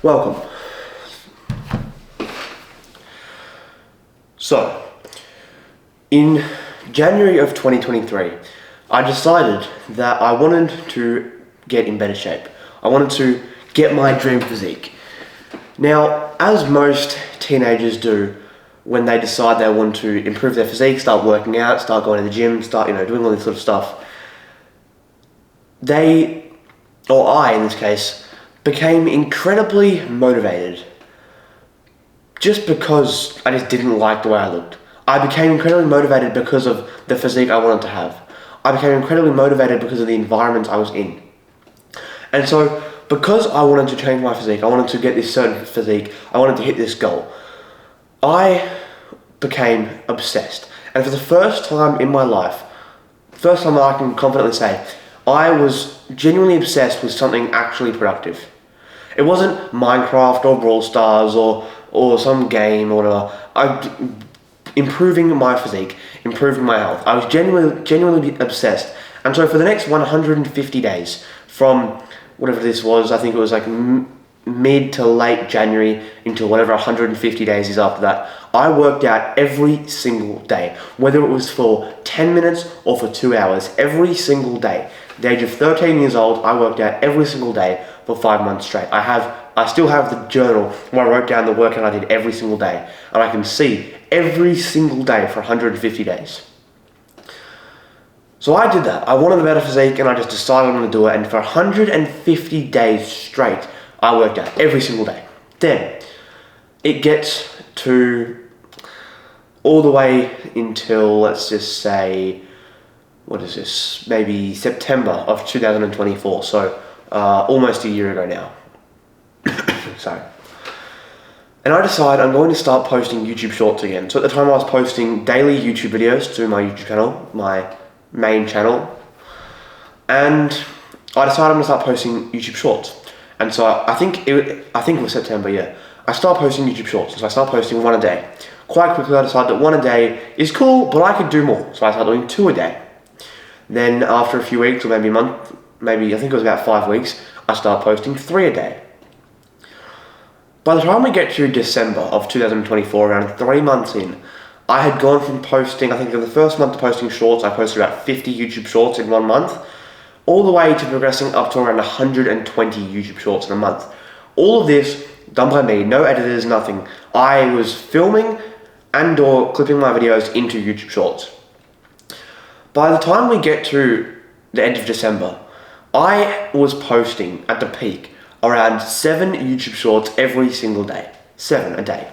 Welcome. So, in January of 2023, I decided that I wanted to get in better shape. I wanted to get my dream physique. Now, as most teenagers do, when they decide they want to improve their physique, start working out, start going to the gym, start doing all this sort of stuff, I in this case, became incredibly motivated just because I just didn't like the way I looked. I became incredibly motivated because of the physique I wanted to have. I became incredibly motivated because of the environment I was in. And so, because I wanted to change my physique, I wanted to get this certain physique, I wanted to hit this goal, I became obsessed. And for the first time in my life, first time that I can confidently say, I was genuinely obsessed with something actually productive. It wasn't Minecraft or Brawl Stars or some game or whatever. Improving my physique, improving my health. I was genuinely obsessed. And so for the next 150 days, from whatever this was, I think it was like mid to late January into whatever 150 days is after that, I worked out every single day, whether it was for 10 minutes or for 2 hours, every single day. At the age of 13 years old, I worked out every single day for 5 months straight. I still have the journal where I wrote down the workout I did every single day, and I can see every single day for 150 days. So I did that. I wanted a better physique, and I just decided I'm going to do it, and for 150 days straight, I worked out every single day. Then, it gets to all the way until, let's just say, what is this, maybe September of 2024, so almost a year ago now. Sorry. And I decide I'm going to start posting YouTube Shorts again. So at the time I was posting daily YouTube videos to my YouTube channel, my main channel, and I decided I'm going to start posting YouTube Shorts. And so I think it was September, yeah. I started posting YouTube Shorts, so I started posting 1 a day. Quite quickly I decided that 1 a day is cool, but I could do more. So I started doing 2 a day. Then after a few weeks, or maybe a month, I think it was about 5 weeks, I started posting 3 a day. By the time we get to December of 2024, around 3 months in, I had gone from posting, I think in the first month of posting shorts, I posted about 50 YouTube Shorts in 1 month, all the way to progressing up to around 120 YouTube Shorts in a month. All of this done by me, no editors, nothing. I was filming and or clipping my videos into YouTube Shorts. By the time we get to the end of December, I was posting at the peak around 7 YouTube Shorts every single day. 7 a day.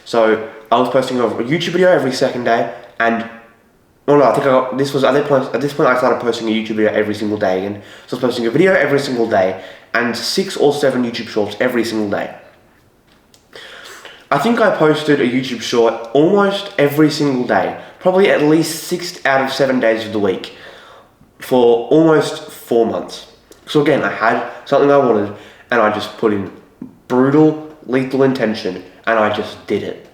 So I was posting a YouTube video every second day, and at this point I started posting a YouTube video every single day again. So I was posting a video every single day and 6 or 7 YouTube Shorts every single day. I think I posted a YouTube Short almost every single day, probably at least 6 out of 7 days of the week for almost 4 months. So again, I had something I wanted, and I just put in brutal, lethal intention, and I just did it.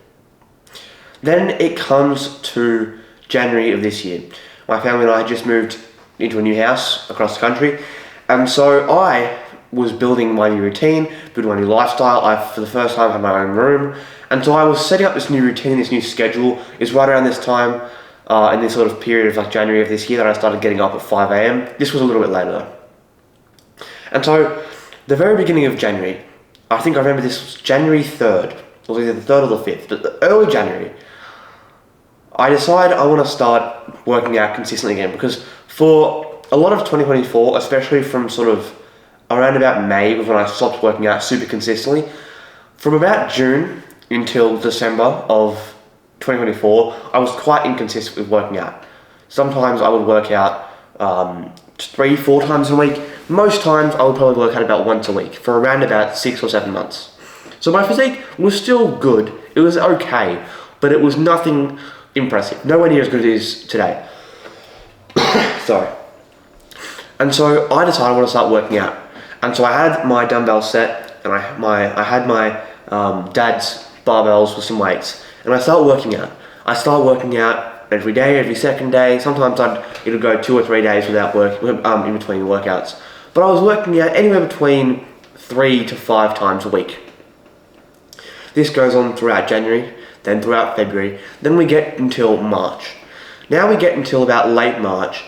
Then it comes to January of this year. My family and I had just moved into a new house across the country, and so I was building my new routine, building my new lifestyle. I, for the first time, had my own room, and so I was setting up this new routine, this new schedule. It's right around this time, in this sort of period of like January of this year, that I started getting up at 5 a.m. This was a little bit later though. And so, the very beginning of January, I think I remember this was January 3rd, it was either the 3rd or the 5th, but early January, I decided I want to start working out consistently again, because for a lot of 2024, especially from sort of around about May, was when I stopped working out super consistently. From about June until December of 2024, I was quite inconsistent with working out. Sometimes I would work out 3-4 times a week. Most times I would probably work out about once a week for around about 6 or 7 months. So my physique was still good. It was okay, but it was nothing impressive. Nowhere near as good as it is today. Sorry. And so I decided I want to start working out. And so I had my dumbbell set, and I had my dad's barbells with some weights, and I started working out. I started working out every day, every second day. Sometimes it'd go 2 or 3 days without work in between workouts. But I was working out anywhere between 3 to 5 times a week. This goes on throughout January, then throughout February, then we get until March. Now we get until about late March,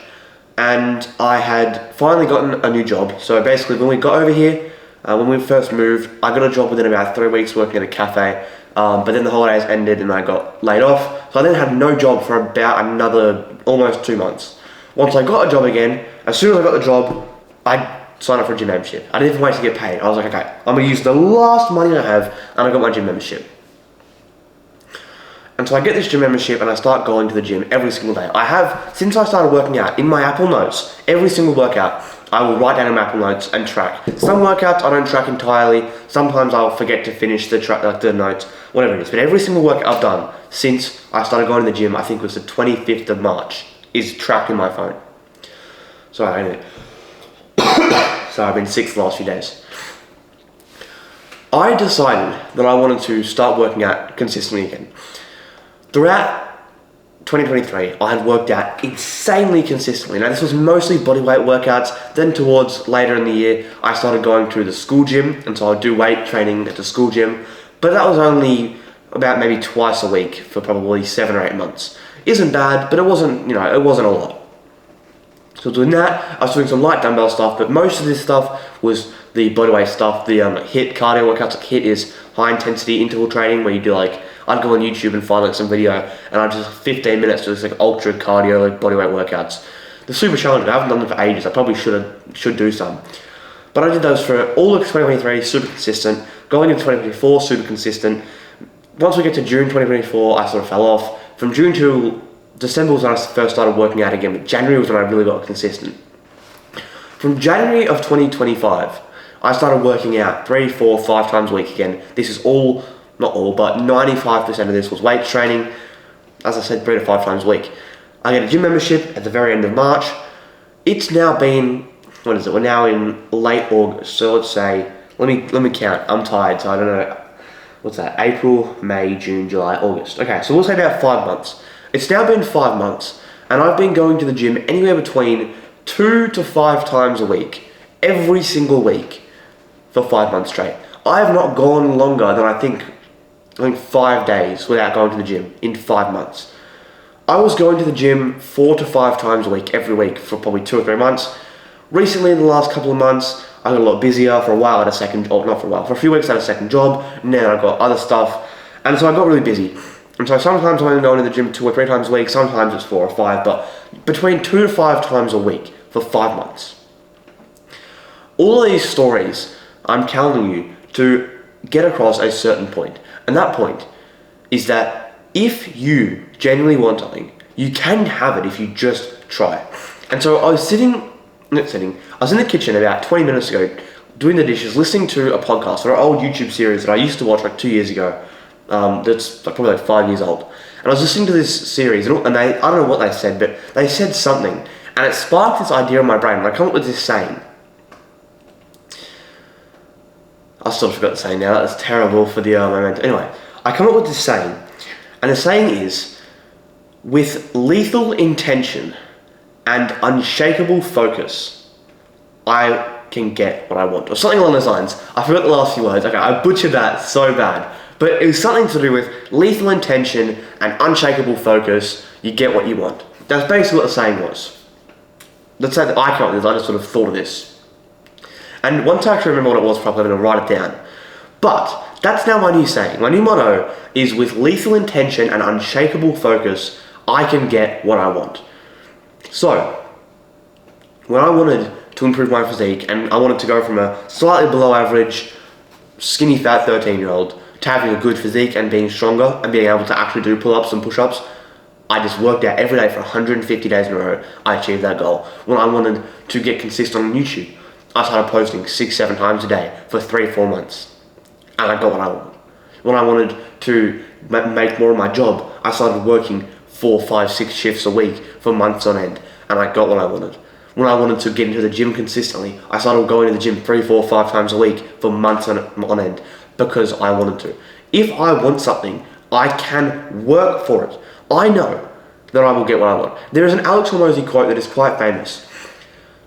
and I had finally gotten a new job. So basically when we got over here, when we first moved, I got a job within about 3 weeks working at a cafe, but then the holidays ended and I got laid off. So I then had no job for about another almost 2 months. Once I got a job again, as soon as I got the job, I signed up for a gym membership. I didn't even wait to get paid. I was like, okay, I'm gonna use the last money I have, and I got my gym membership. And so I get this gym membership and I start going to the gym every single day. I have, since I started working out, in my Apple Notes, every single workout, I will write down in my Apple Notes and track. Some workouts I don't track entirely. Sometimes I'll forget to finish the notes, whatever it is. But every single workout I've done since I started going to the gym, I think it was the 25th of March, is tracked in my phone. Sorry, I've been sick the last few days. I decided that I wanted to start working out consistently again. Throughout 2023, I had worked out insanely consistently. Now, this was mostly bodyweight workouts. Then towards later in the year, I started going to the school gym, and so I'd do weight training at the school gym. But that was only about maybe twice a week for probably 7 or 8 months. Isn't bad, but it wasn't a lot. So doing that, I was doing some light dumbbell stuff, but most of this stuff was the bodyweight stuff. The HIIT cardio workouts. Like HIIT is high intensity interval training, where you do I'd go on YouTube and find some video, and I'd just 15 minutes to this ultra cardio bodyweight workouts. They're super challenging. I haven't done them for ages. I probably should do some. But I did those for all of 2023, super consistent. Going into 2024, super consistent. Once we get to June 2024, I sort of fell off. From June to December was when I first started working out again, but January was when I really got consistent. From January of 2025, I started working out 3, 4, 5 times a week again. This is not all, but 95% of this was weight training. As I said, 3 to 5 times a week. I get a gym membership at the very end of March. It's now been, what is it? We're now in late August. So let's say, let me count. I'm tired, so I don't know. What's that? April, May, June, July, August. Okay, so we'll say about 5 months. It's now been 5 months, and I've been going to the gym anywhere between 2 to 5 times a week, every single week, for 5 months straight. I have not gone longer than I think 5 days without going to the gym in 5 months. I was going to the gym 4 to 5 times a week, every week, for probably 2 or 3 months. Recently, in the last couple of months, I got a lot busier. For a while, I had a second, or not for a while, for a few weeks I had a second job, and then I got other stuff, and so I got really busy. And so sometimes I'm only going to the gym 2 or 3 times a week, sometimes it's 4 or 5, but between 2 to 5 times a week for 5 months. All of these stories, I'm telling you to get across a certain point. And that point is that if you genuinely want something, you can have it if you just try. And so I was I was in the kitchen about 20 minutes ago, doing the dishes, listening to a podcast or an old YouTube series that I used to watch 2 years ago. That's probably 5 years old. And I was listening to this series, and I don't know what they said, but they said something, and it sparked this idea in my brain, and I come up with this saying. I still forgot the saying now, that's terrible for the moment. Anyway, I come up with this saying, and the saying is, with lethal intention and unshakable focus, I can get what I want. Or something along those lines. I forgot the last few words. Okay, I butchered that so bad. But it was something to do with lethal intention and unshakable focus, you get what you want. That's basically what the saying was. Let's say that I can't do this, I just sort of thought of this. And once I actually remember what it was properly, I'm going to write it down. But that's now my new saying. My new motto is, with lethal intention and unshakable focus, I can get what I want. So, when I wanted to improve my physique, and I wanted to go from a slightly below average, skinny fat 13-year-old to having a good physique and being stronger and being able to actually do pull-ups and push-ups, I just worked out every day for 150 days in a row. I achieved that goal. When I wanted to get consistent on YouTube, I started posting 6-7 times a day for 3-4 months, and I got what I wanted. When I wanted to make more of my job, I started working 4, 5, 6 shifts a week for months on end, and I got what I wanted. When I wanted to get into the gym consistently, I started going to the gym 3, 4, 5 times a week for months on end, because I wanted to. If I want something, I can work for it. I know that I will get what I want. There is an Alex Hormozi quote that is quite famous.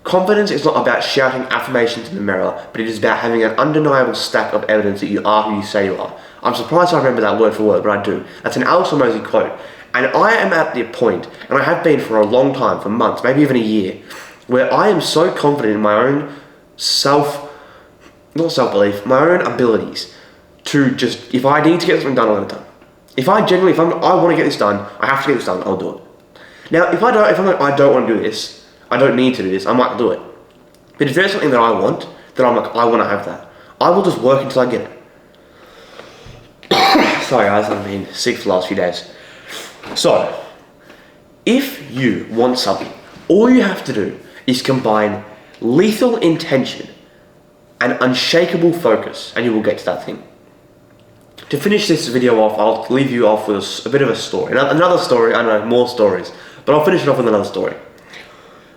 Confidence is not about shouting affirmations in the mirror, but it is about having an undeniable stack of evidence that you are who you say you are. I'm surprised I remember that word for word, but I do. That's an Alice Hormozi quote. And I am at the point, and I have been for a long time, for months, maybe even a year, where I am so confident in my own not self-belief, my own abilities to just, if I need to get something done, I'll get it done. If I want to get this done, I have to get this done, I'll do it. Now, if I'm like, I don't want to do this, I don't need to do this, I might do it. But if there's something that I want, then I'm like, I want to have that. I will just work until I get it. Sorry guys, I've been sick for the last few days. So, if you want something, all you have to do is combine lethal intention and unshakable focus, and you will get to that thing. To finish this video off, I'll leave you off with a bit of a story. Another story, I know, more stories, but I'll finish it off with another story.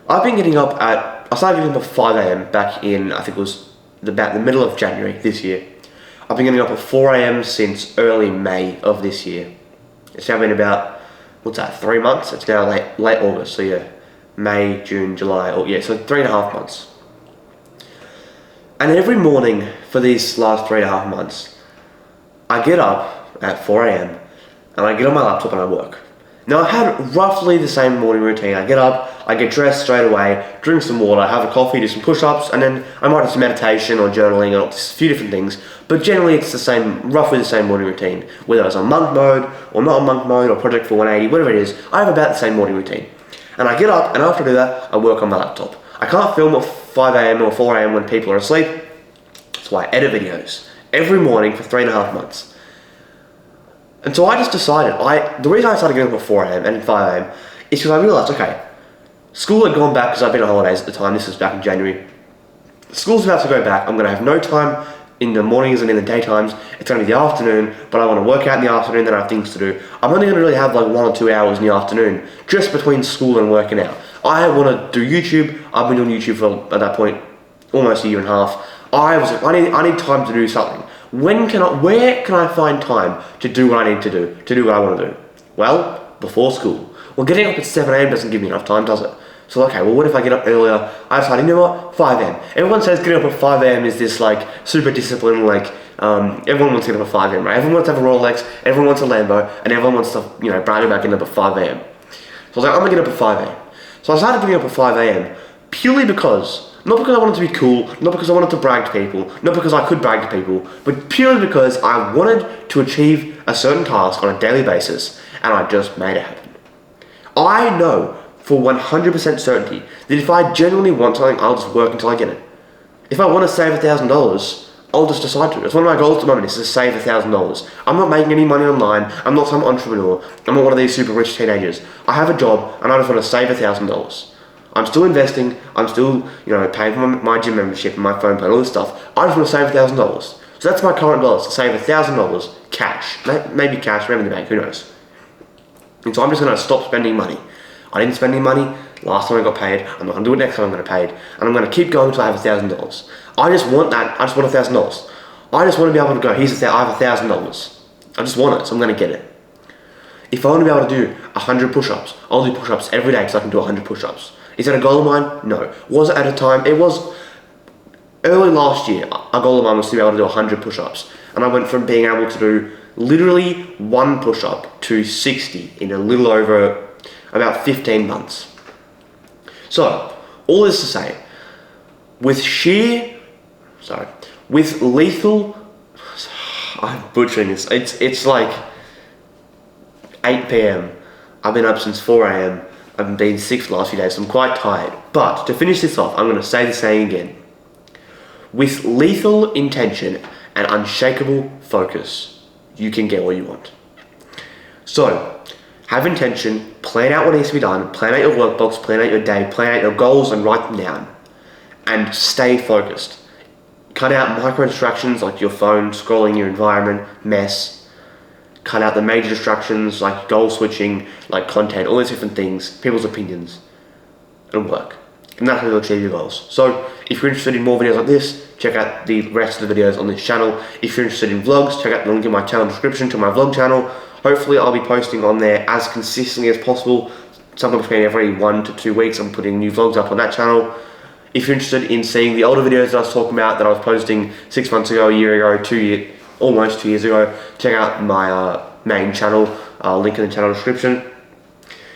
I started getting up at 5 a.m. back in, I think it was about the middle of January this year. I've been getting up at 4 a.m. since early May of this year. It's now been about, 3 months? It's now late August, so yeah, May, June, July, so 3.5 months. And every morning for these last 3.5 months, I get up at 4 a.m. and I get on my laptop and I work. Now I've had roughly the same morning routine. I get up, I get dressed straight away, drink some water, have a coffee, do some push-ups, and then I might do some meditation or journaling or just a few different things. But generally it's roughly the same morning routine. Whether it's on monk mode or not on monk mode or Project 4-180, whatever it is, I have about the same morning routine. And I get up and after I do that, I work on my laptop. I can't film at 5 a.m. or 4 a.m. when people are asleep. That's why I edit videos every morning for 3.5 months. And so I just decided, the reason I started getting up at 4 a.m. and 5 a.m. is because I realised, okay, school had gone back because I've been on holidays at the time, this was back in January. School's about to go back, I'm going to have no time in the mornings and in the daytimes, it's going to be the afternoon, but I want to work out in the afternoon, then I have things to do. I'm only going to really have like 1 or 2 hours in the afternoon, just between school and working out. I want to do YouTube, I've been doing YouTube for, at that point, almost a year and a half. I was like, I need time to do something. Where can I find time to do what I need to do what I want to do? Well, before school. Well, getting up at 7 a.m. doesn't give me enough time, does it? So, okay, well, what if I get up earlier? I decided, you know what, 5 a.m. Everyone says getting up at 5 a.m. is this, like, super discipline, like, everyone wants to get up at 5 a.m., right? Everyone wants to have a Rolex, everyone wants a Lambo, and everyone wants to, brag about getting up at 5 a.m. So I was like, I'm going to get up at 5 a.m. So I started getting up at 5 a.m. purely because, not because I wanted to be cool, not because I wanted to brag to people, not because I could brag to people, but purely because I wanted to achieve a certain task on a daily basis, and I just made it happen. I know for 100% certainty that if I genuinely want something, I'll just work until I get it. If I want to save $1,000, I'll just decide to. It's one of my goals at the moment is to save $1,000. I'm not making any money online, I'm not some entrepreneur, I'm not one of these super rich teenagers. I have a job and I just want to save $1,000. I'm still investing, I'm still, paying for my gym membership and my phone plan, all this stuff. I just want to save $1,000. So that's my current goal, is to save $1,000 cash. Maybe cash, maybe in the bank, who knows. And so I'm just going to stop spending money. I didn't spend any money last time I got paid, I'm not going to do it next time I'm going to get paid, and I'm going to keep going until I have $1,000. I just want that, I just want $1,000. I just want to be able to go, I have $1,000. I just want it, so I'm going to get it. If I want to be able to do 100 push-ups, I'll do push-ups every day because I can do 100 push-ups. Is that a goal of mine? No. Was it at a time? It was early last year. A goal of mine was to be able to do 100 push-ups. And I went from being able to do literally 1 push-up to 60 in a little over about 15 months. So, all this to say, with lethal, I'm butchering this, it's like 8 p.m. I've been up since 4 a.m. I've been sick for the last few days, so I'm quite tired. But to finish this off, I'm going to say the saying again. With lethal intention and unshakable focus, you can get what you want. So, have intention, plan out what needs to be done, plan out your workbox, plan out your day, plan out your goals and write them down. And stay focused. Cut out micro distractions like your phone, scrolling your environment, mess. Cut out the major distractions like goal switching, like content, all these different things, people's opinions. It'll work. And that's how you'll achieve your goals. So, if you're interested in more videos like this, check out the rest of the videos on this channel. If you're interested in vlogs, check out the link in my channel description to my vlog channel. Hopefully I'll be posting on there as consistently as possible. Sometimes between every 1 to 2 weeks I'm putting new vlogs up on that channel. If you're interested in seeing the older videos that I was talking about, that I was posting 6 months ago, a year ago, almost 2 years ago, check out my main channel, link in the channel description.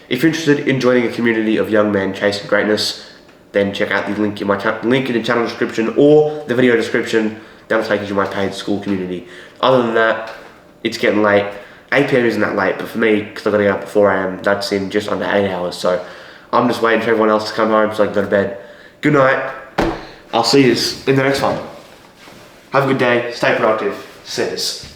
If you're interested in joining a community of young men chasing greatness, then check out the link in the channel description or the video description. That'll take you to my paid school community. Other than that, it's getting late. 8 p.m. isn't that late, but for me, because I've got to get up at 4 a.m, that's in just under 8 hours. So I'm just waiting for everyone else to come home so I can go to bed. Good night. I'll see you in the next one. Have a good day. Stay productive. See you.